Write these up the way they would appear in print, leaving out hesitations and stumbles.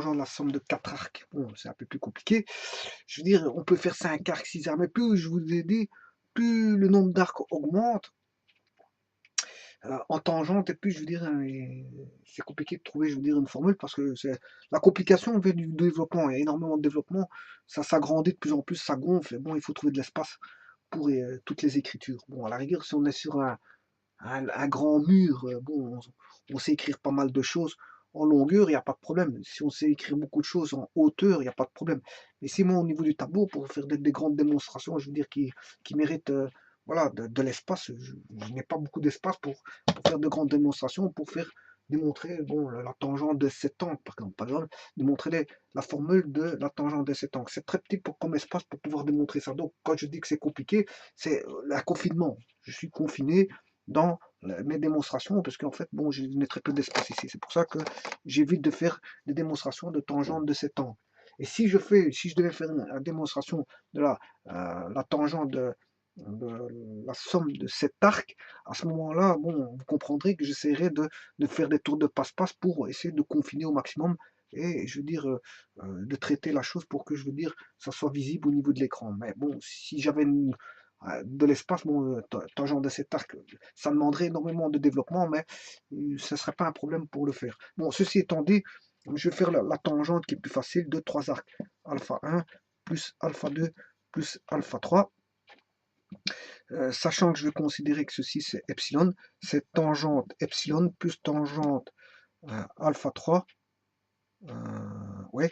tangent de la somme de 4 arcs. Bon, c'est un peu plus compliqué. Je veux dire, on peut faire 5 arcs, 6 arcs, mais plus je vous ai dit, plus le nombre d'arcs augmente en tangente, et plus je veux dire, c'est compliqué de trouver, je veux dire, une formule parce que la complication vient du développement. Il y a énormément de développement, ça s'agrandit de plus en plus, ça gonfle, et bon, il faut trouver de l'espace pour toutes les écritures. Bon, à la rigueur, si on est sur un grand mur, bon, on sait écrire pas mal de choses. En longueur, il n'y a pas de problème. Si on sait écrire beaucoup de choses en hauteur, il n'y a pas de problème. Mais si moi, au niveau du tableau, pour faire des grandes démonstrations, je veux dire, qui méritent voilà, de l'espace, je n'ai pas beaucoup d'espace pour faire de grandes démonstrations, pour faire démontrer bon, la tangente de cet angle, par exemple, démontrer la formule de la tangente de cet angle. C'est très petit comme espace pour pouvoir démontrer ça. Donc, quand je dis que c'est compliqué, c'est un confinement. Je suis confiné dans mes démonstrations, parce qu'en fait, bon, je n'ai très peu d'espace ici. C'est pour ça que j'évite de faire des démonstrations de tangente de cet angle. Et si je devais faire une démonstration de la tangente de la somme de cet arc, à ce moment-là, bon, vous comprendrez que j'essaierai de faire des tours de passe-passe pour essayer de confiner au maximum et je veux dire de traiter la chose pour que je veux dire ça soit visible au niveau de l'écran. Mais bon, si j'avais de l'espace, bon, tangente de cet arc, ça demanderait énormément de développement, mais ce ne serait pas un problème pour le faire. Bon, ceci étant dit, je vais faire la tangente qui est plus facile de 3 arcs. Alpha 1 plus alpha 2 plus alpha 3. Sachant que je vais considérer que ceci c'est epsilon, c'est tangente epsilon plus tangente alpha 3, ouais,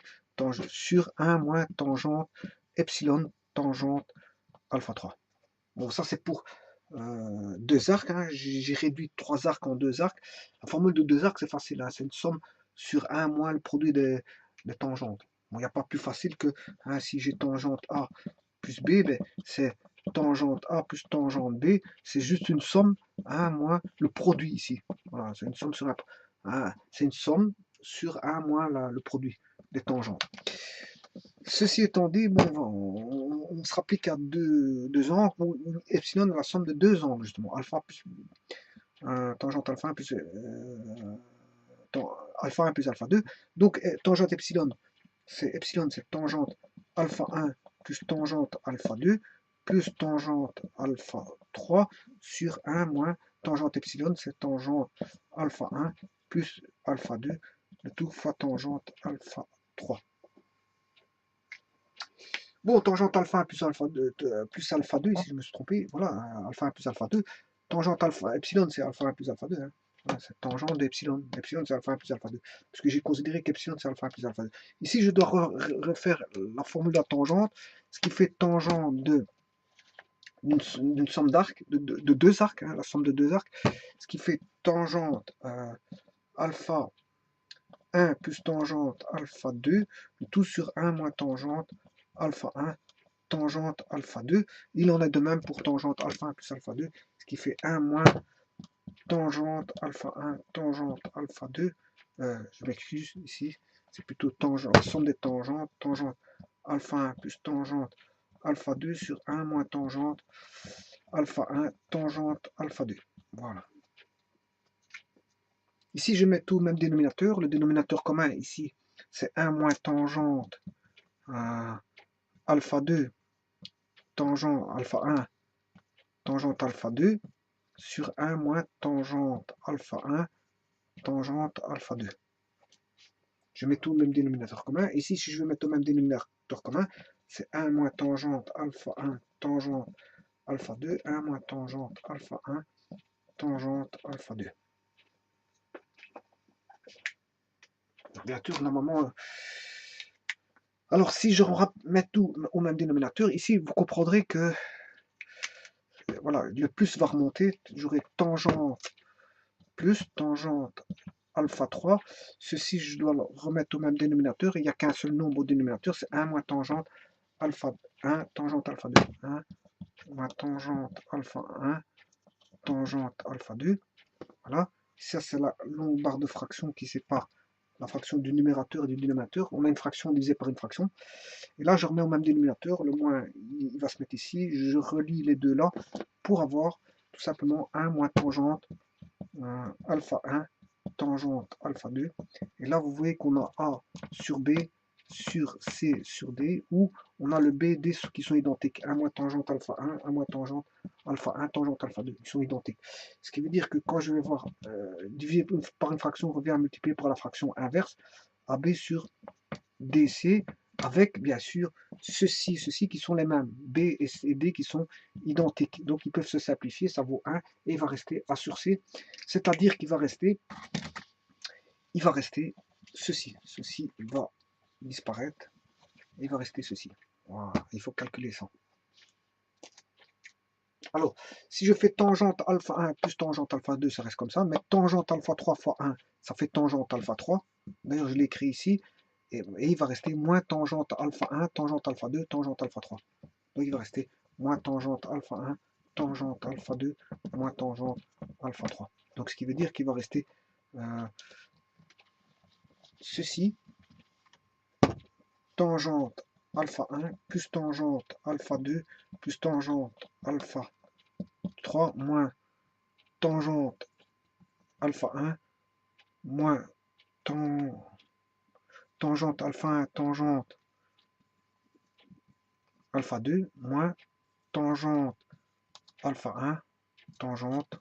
sur 1 moins tangente epsilon tangente alpha 3. Bon, ça c'est pour 2 arcs, hein. J'ai réduit 3 arcs en 2 arcs. La formule de 2 arcs c'est facile, hein. C'est une somme sur 1 moins le produit des tangentes. Bon, il n'y a pas plus facile que hein, si j'ai tangente A plus B, ben, c'est tangente A plus tangente B, c'est juste une somme, 1 moins le produit ici. Voilà, c'est une somme sur c'est une somme sur 1 moins le produit des tangentes. Ceci étant dit, bon, on se rapplique à deux angles, epsilon est la somme de 2 angles, justement, alpha plus tangente alpha 1 plus alpha 1 plus alpha 2. Donc, tangente epsilon, c'est tangente alpha 1 plus tangente alpha 2 plus tangente alpha 3 sur 1 moins tangente epsilon, c'est tangente alpha 1 plus alpha 2, le tout fois tangente alpha 3. Bon, tangente alpha 1 plus alpha 2, ici je me suis trompé, voilà, alpha 1 plus alpha 2, tangente alpha epsilon c'est alpha 1 plus alpha 2, hein. Voilà, c'est tangente d'epsilon, epsilon c'est alpha 1 plus alpha 2, parce que j'ai considéré qu'epsilon c'est alpha 1 plus alpha 2. Ici je dois refaire la formule de la tangente, ce qui fait tangente d'une somme d'arcs, de 2 arcs, hein, la somme de 2 arcs, ce qui fait tangente alpha 1 plus tangente alpha 2, tout sur 1 moins tangente alpha 1, tangente alpha 2. Il en est de même pour tangente alpha 1 plus alpha 2, ce qui fait 1 moins tangente alpha 1, tangente alpha 2. Je m'excuse ici, c'est plutôt tangente, somme des tangentes, tangente alpha 1 plus tangente alpha 2 sur 1 moins tangente alpha 1, tangente alpha 2. Voilà. Ici, je mets tout au même dénominateur. Le dénominateur commun ici, c'est 1 moins tangente alpha 2, tangente alpha 1, tangente alpha 2, sur 1 moins tangente alpha 1, tangente alpha 2. Je mets tout au même dénominateur commun. Ici, si je veux mettre au même dénominateur commun, c'est 1 moins tangente alpha 1, tangente alpha 2, 1 moins tangente alpha 1, tangente alpha 2. Bien sûr, normalement... Alors, si je mets tout au même dénominateur, ici, vous comprendrez que voilà, le plus va remonter. J'aurai tangente plus tangente alpha 3. Ceci, je dois le remettre au même dénominateur. Il n'y a qu'un seul nombre au dénominateur, c'est 1 moins tangente alpha 1, tangente alpha 2. 1 moins tangente alpha 1, tangente alpha 2. Voilà. Ça, c'est la longue barre de fraction qui sépare la fraction du numérateur et du dénominateur. On a une fraction divisée par une fraction. Et là, je remets au même dénominateur. Le moins, il va se mettre ici. Je relie les deux là pour avoir tout simplement 1 moins tangente alpha 1, tangente alpha 2. Et là, vous voyez qu'on a A sur B sur C sur D, où on a le B et D qui sont identiques. 1 moins tangente alpha 1, 1 moins tangente alpha 1, tangente alpha 2. Ils sont identiques. Ce qui veut dire que quand je vais voir diviser par une fraction revient à multiplier par la fraction inverse, AB sur DC, avec bien sûr ceci qui sont les mêmes, B et D qui sont identiques. Donc ils peuvent se simplifier, ça vaut 1, et il va rester A sur C, c'est-à-dire qu'il va rester, ceci. Ceci va disparaître, et il va rester ceci. Voilà, il faut calculer ça. Alors, si je fais tangente alpha 1 plus tangente alpha 2, ça reste comme ça, mais tangente alpha 3 fois 1, ça fait tangente alpha 3. D'ailleurs, je l'écris ici, et il va rester moins tangente alpha 1, tangente alpha 2, tangente alpha 3. Donc il va rester moins tangente alpha 1, tangente alpha 2, moins tangente alpha 3. Donc ce qui veut dire qu'il va rester ceci, tangente alpha 1 plus tangente alpha 2 plus tangente alpha 3 moins tangente alpha 1 moins tangente alpha 1 tangente alpha 2 moins tangente alpha 1 tangente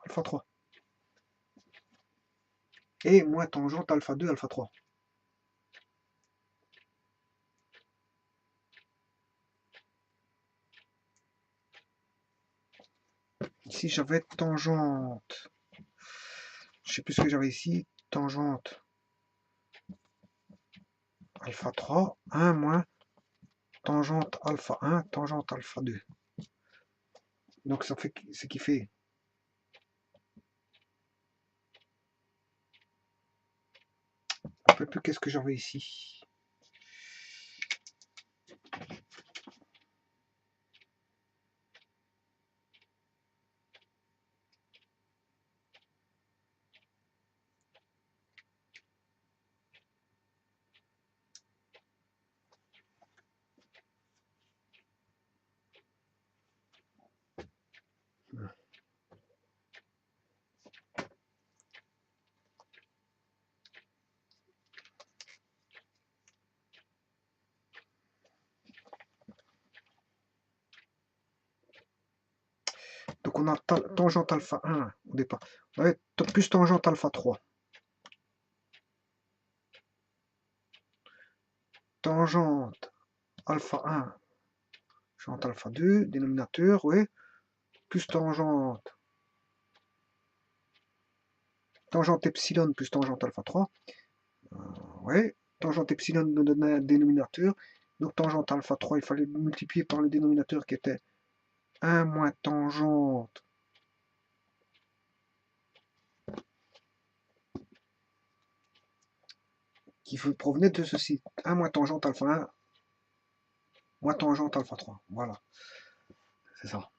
alpha 3 et moins tangente alpha 2 alpha 3. Ici j'avais tangente, je sais plus ce que j'avais ici, tangente alpha 3, 1 moins tangente alpha 1, tangente alpha 2. Donc ça fait ce qui fait un peu plus qu'est-ce que j'avais ici. Donc on a tangente alpha 1 au départ. On avait plus tangente alpha 3. Tangente alpha 1, tangente alpha 2, dénominateur, ouais. Plus tangente epsilon plus tangente alpha 3. Ouais. Tangente epsilon me donne un dénominateur. Donc tangente alpha 3, il fallait multiplier par le dénominateur qui était 1 moins tangente qui provenait de ceci. 1 moins tangente alpha 1 moins tangente alpha 3. Voilà. C'est ça.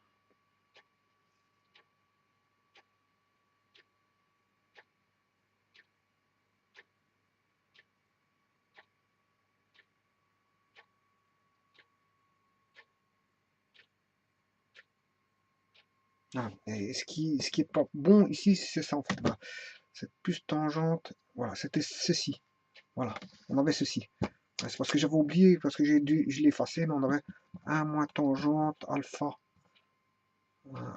Ah, et ce qui est pas bon ici, c'est ça en fait. Voilà. C'est plus tangente. Voilà, c'était ceci. Voilà, on avait ceci. C'est parce que j'avais oublié, parce que je l'ai effacé, mais on avait 1 moins tangente alpha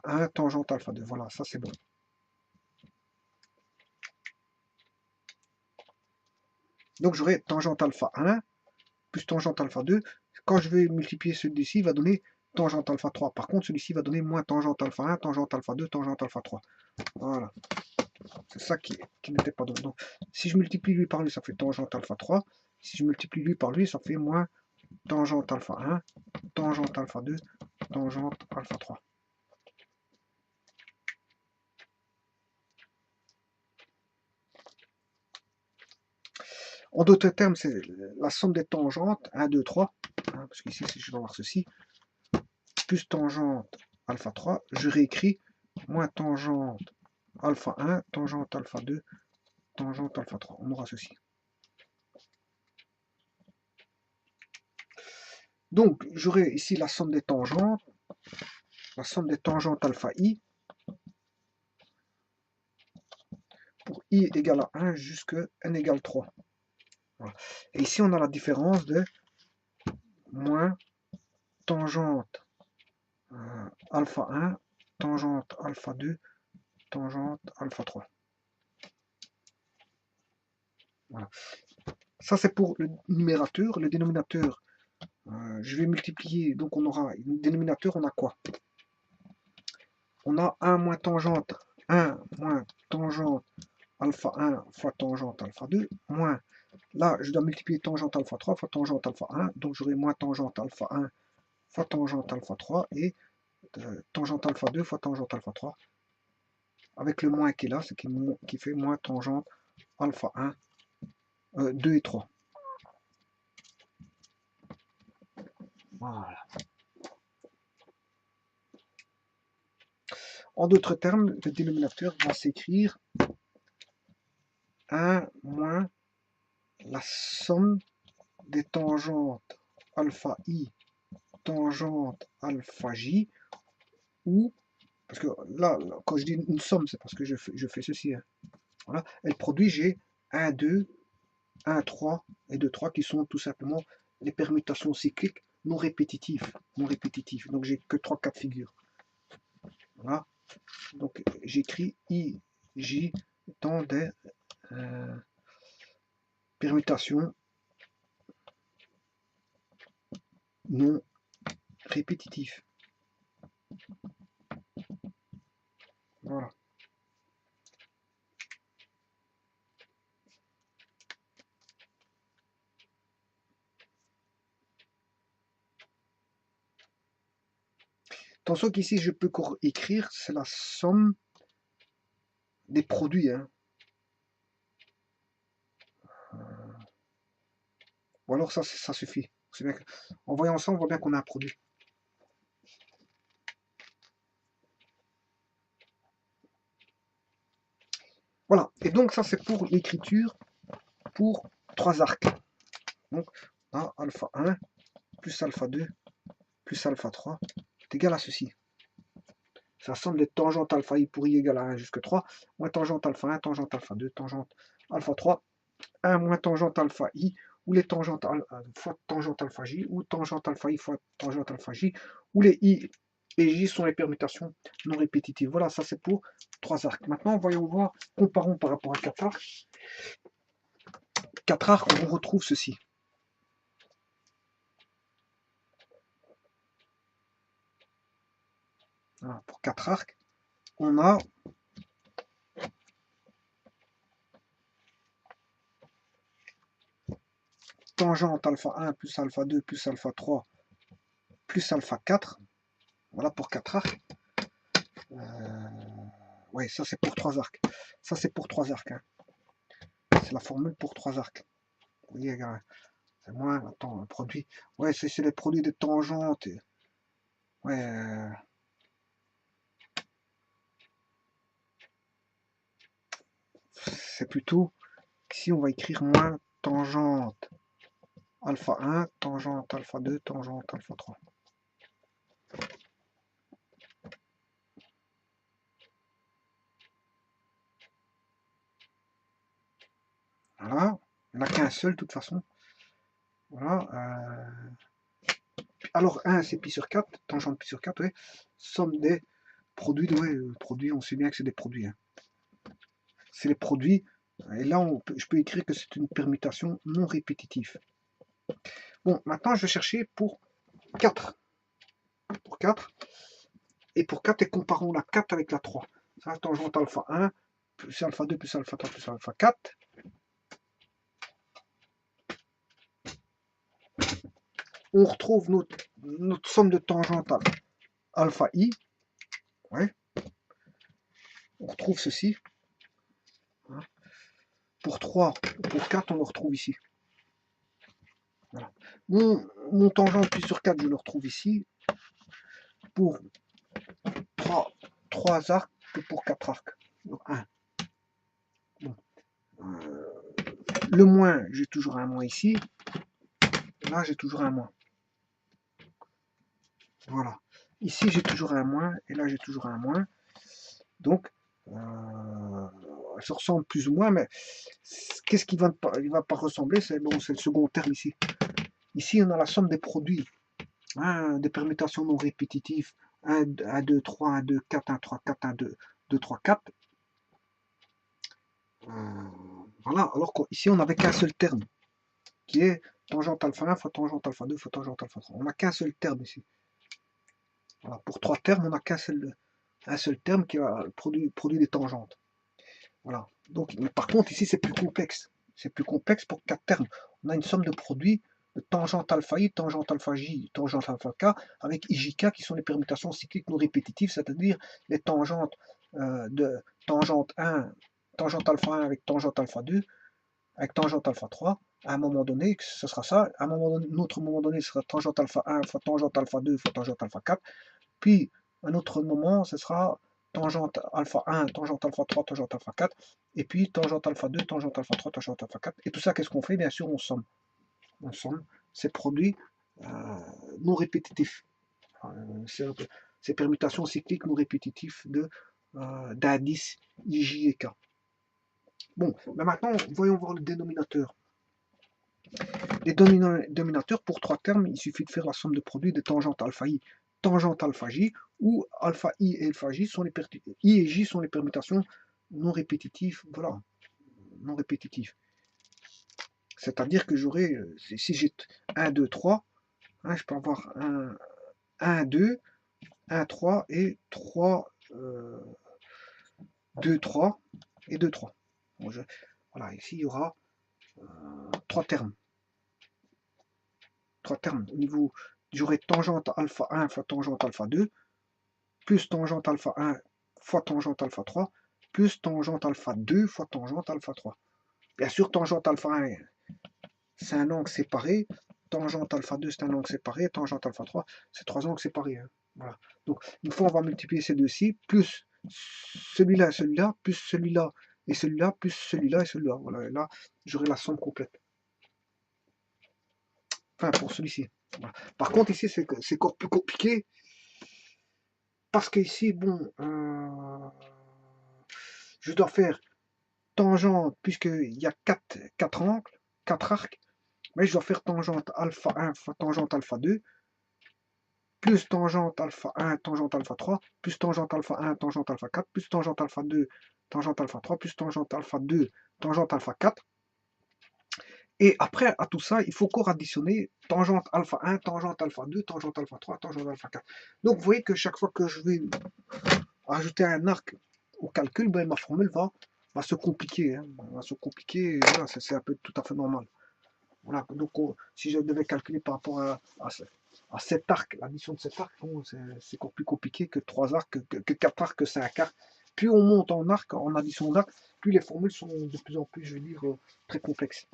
1 tangente alpha 2. Voilà, ça c'est bon. Donc j'aurai tangente alpha 1 plus tangente alpha 2. Quand je vais multiplier celui-ci, il va donner tangente alpha 3. Par contre, celui-ci va donner moins tangente alpha 1, tangente alpha 2, tangente alpha 3. Voilà. C'est ça qui n'était pas donné. Donc, si je multiplie lui par lui, ça fait tangente alpha 3. Si je multiplie lui par lui, ça fait moins tangente alpha 1, tangente alpha 2, tangente alpha 3. En d'autres termes, c'est la somme des tangentes, 1, 2, 3, hein, parce qu'ici, si je vais avoir ceci, plus tangente alpha 3, je réécris moins tangente alpha 1, tangente alpha 2, tangente alpha 3. On aura ceci. Donc, j'aurai ici la somme des tangentes alpha i pour i égale à 1 jusqu'à n égale 3. Voilà. Et ici, on a la différence de moins tangente alpha 1, tangente alpha 2, tangente alpha 3. Voilà. Ça, c'est pour le numérateur. Le dénominateur, je vais multiplier. Donc, on aura, le dénominateur, on a quoi? On a 1 moins tangente alpha 1 fois tangente alpha 2, moins, là, je dois multiplier tangente alpha 3 fois tangente alpha 1, donc j'aurai moins tangente alpha 1 fois tangente alpha 3, et tangente alpha 2 fois tangente alpha 3, avec le moins qui est là, ce qui fait moins tangente alpha 1, 2 et 3. Voilà. En d'autres termes, le dénominateur va s'écrire 1 moins la somme des tangentes alpha i, tangente alpha j, ou, parce que là quand je dis une somme, c'est parce que je fais ceci. Hein. Voilà. Elle produit, j'ai 1, 2, 1, 3 et 2, 3 qui sont tout simplement les permutations cycliques non répétitives. Donc j'ai que 3 cas de figure. Voilà. Donc j'écris I, J étant des permutations non répétitives. Voilà. Attention qu'ici je peux écrire, c'est la somme des produits. Hein. Ou alors ça suffit. Bien que, en voyant ça, on voit bien qu'on a un produit. Voilà. Et donc ça c'est pour l'écriture pour 3 arcs. Donc là, alpha 1 plus alpha 2 plus alpha 3 est égal à ceci. Ça somme des tangentes alpha i pour i égale à 1 jusqu'à 3, moins tangente alpha 1, tangente alpha 2, tangente alpha 3, 1 moins tangente alpha i, ou les tangentes fois tangente alpha j, ou tangente alpha i fois tangente alpha j, où les i et j sont les permutations non répétitives. Voilà, ça c'est pour 3 arcs. Maintenant, voyons voir, comparons par rapport à 4 arcs. 4 arcs, on retrouve ceci. Voilà, pour 4 arcs, on a tangente alpha 1 plus alpha 2 plus alpha 3 plus alpha 4. Voilà pour 4 arcs. Oui, ça c'est pour 3 arcs. Ça c'est pour 3 arcs. Hein. C'est la formule pour 3 arcs. Vous voyez, c'est moins. Attends, un produit. Ouais, c'est les produits de tangente. Ouais. C'est plutôt. Ici, on va écrire moins tangente alpha 1, tangente alpha 2, tangente alpha 3. Voilà. Il n'y en a qu'un seul, de toute façon. Voilà. Alors, 1, c'est pi sur 4. Tangente pi sur 4, ouais. Somme des produits. Ouais, produits, on sait bien que c'est des produits. Hein. C'est les produits. Et là, je peux écrire que c'est une permutation non répétitive. Bon, maintenant, je vais chercher pour 4. Pour 4. Et pour 4, et comparons la 4 avec la 3. Ça, tangente alpha 1, plus alpha 2, plus alpha 3, plus alpha 4. On retrouve notre somme de tangente alpha i. Ouais. On retrouve ceci. Pour 3 ou pour 4, on le retrouve ici. Voilà. Mon tangente pi sur 4, je le retrouve ici. Pour 3 arcs que pour 4 arcs. Donc 1. Bon. Le moins, j'ai toujours un moins ici. Là, j'ai toujours un moins. Voilà. Ici, j'ai toujours un moins. Et là, j'ai toujours un moins. Donc, elles se ressemblent plus ou moins, mais qu'est-ce qui va pas, il va pas ressembler? C'est bon, c'est le second terme ici. Ici, on a la somme des produits, hein, des permutations non répétitives. 1, 2, 3, 1, 2, 4, 1, 3, 4, 1, 2, 2, 3, 4. Voilà, alors qu'ici, on n'avait qu'un seul terme, qui est tangente alpha 1 fois tangente alpha 2 fois tangente alpha 3. On n'a qu'un seul terme ici. Voilà, pour 3 termes, on n'a un seul terme qui va produit des tangentes. Voilà. Donc, mais par contre, ici, c'est plus complexe. C'est plus complexe pour 4 termes. On a une somme de produits de tangente alpha i, tangente alpha j, tangente alpha k, avec ijk qui sont les permutations cycliques non répétitives, c'est-à-dire les tangentes de tangente 1, tangente alpha 1 avec tangente alpha 2, avec tangente alpha 3. À un moment donné, ce sera ça. À un autre moment donné, ce sera tangente alpha 1 fois tangente alpha 2 fois tangente alpha 4. Puis, un autre moment, ce sera tangente alpha 1, tangente alpha 3, tangente alpha 4, et puis tangente alpha 2, tangente alpha 3, tangente alpha 4. Et tout ça, qu'est-ce qu'on fait? Bien sûr, on somme. On somme ces produits non répétitifs. Ces permutations cycliques non répétitifs d'indices IJ et K. Bon, mais maintenant, voyons voir le dénominateur. Les dénominateurs, pour 3 termes, il suffit de faire la somme de produits de tangente alpha i, tangente alpha j, où alpha i et alpha j sont i et j sont les permutations non répétitives, voilà, non répétitives. C'est-à-dire que j'aurai, si j'ai 1, 2, 3, hein, je peux avoir 1, 2, 1, 3 et 3, 2, 3 et 2, 3. Bon, voilà, ici il y aura 3 termes. 3 termes. Au niveau, j'aurai tangente alpha 1 fois tangente alpha 2, plus tangente alpha 1 fois tangente alpha 3, plus tangente alpha 2 fois tangente alpha 3. Bien sûr, tangente alpha 1, c'est un angle séparé. Tangente alpha 2, c'est un angle séparé. Tangente alpha 3, c'est 3 angles séparés. Hein. Voilà. Donc, une fois, on va multiplier ces deux-ci, plus celui-là et celui-là, plus celui-là et celui-là, plus celui-là et celui-là. Voilà. Et là, j'aurai la somme complète. Enfin, pour celui-ci. Voilà. Par contre, ici, c'est encore plus compliqué. Parce que ici, bon, je dois faire tangente, puisqu'il y a 4 angles, 4 arcs, mais je dois faire tangente alpha 1 fois tangente alpha 2, plus tangente alpha 1, tangente alpha 3, plus tangente alpha 1, tangente alpha 4, plus tangente alpha 2, tangente alpha 3, plus tangente alpha 2, tangente alpha 4. Et après, à tout ça, il faut encore additionner tangente alpha 1, tangente alpha 2, tangente alpha 3, tangente alpha 4. Donc vous voyez que chaque fois que je vais ajouter un arc au calcul, ben, ma formule va se compliquer. Hein. Va se compliquer, voilà, c'est un peu tout à fait normal. Voilà, donc si je devais calculer par rapport à cet arc, l'addition de cet arc, bon, c'est encore plus compliqué que 3 arcs, que 4 arcs, que 5 arcs. Plus on monte en arc, en addition d'arc, plus les formules sont de plus en plus, je veux dire, très complexes.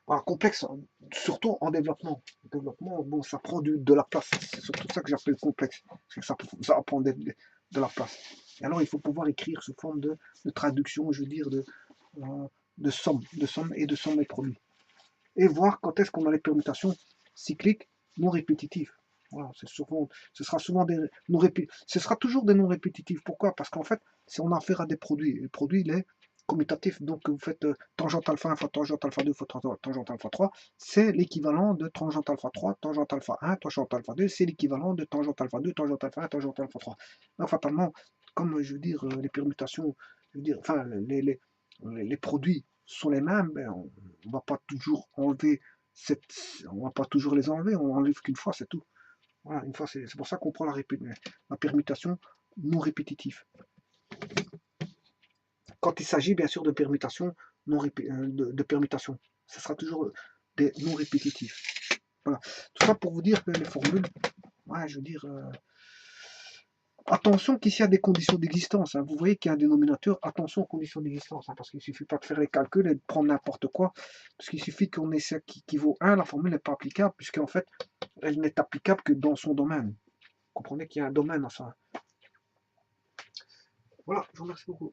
Alors, complexe, surtout en développement. Le développement, bon, ça prend de la place. C'est surtout ça que j'appelle complexe. Parce que ça prend de la place. Et alors, il faut pouvoir écrire sous forme de traduction, je veux dire, de somme et de somme et produit. Et voir quand est-ce qu'on a les permutations cycliques non répétitives. Voilà, ce sera souvent des ce sera toujours des non répétitifs. Pourquoi? Parce qu'en fait, si on a affaire à des produits, le produit il est commutatif, donc vous faites tangente alpha 1 fois tangente alpha 2 fois tangente alpha 3, c'est l'équivalent de tangente alpha 3, tangente alpha 1, tangente alpha 2, c'est l'équivalent de tangente alpha 2, tangente alpha 1, tangente alpha 3. Donc fatalement, comme je veux dire, les permutations, je veux dire, enfin les produits sont les mêmes, ben, on ne va pas toujours enlever on va pas toujours les enlever, on enlève qu'une fois, c'est tout. Voilà, une fois, c'est pour ça qu'on prend la permutation non répétitive. Quand il s'agit bien sûr de permutations de permutations, ce sera toujours des non répétitifs. Voilà. Tout ça pour vous dire que les formules, ouais, je veux dire, attention qu'ici il y a des conditions d'existence. Hein. Vous voyez qu'il y a un dénominateur, attention aux conditions d'existence, hein, parce qu'il ne suffit pas de faire les calculs et de prendre n'importe quoi, parce qu'il suffit qu'on ait ça qui vaut 1, la formule n'est pas applicable, puisqu'en fait, elle n'est applicable que dans son domaine. Vous comprenez qu'il y a un domaine à ça. Voilà, je vous remercie beaucoup.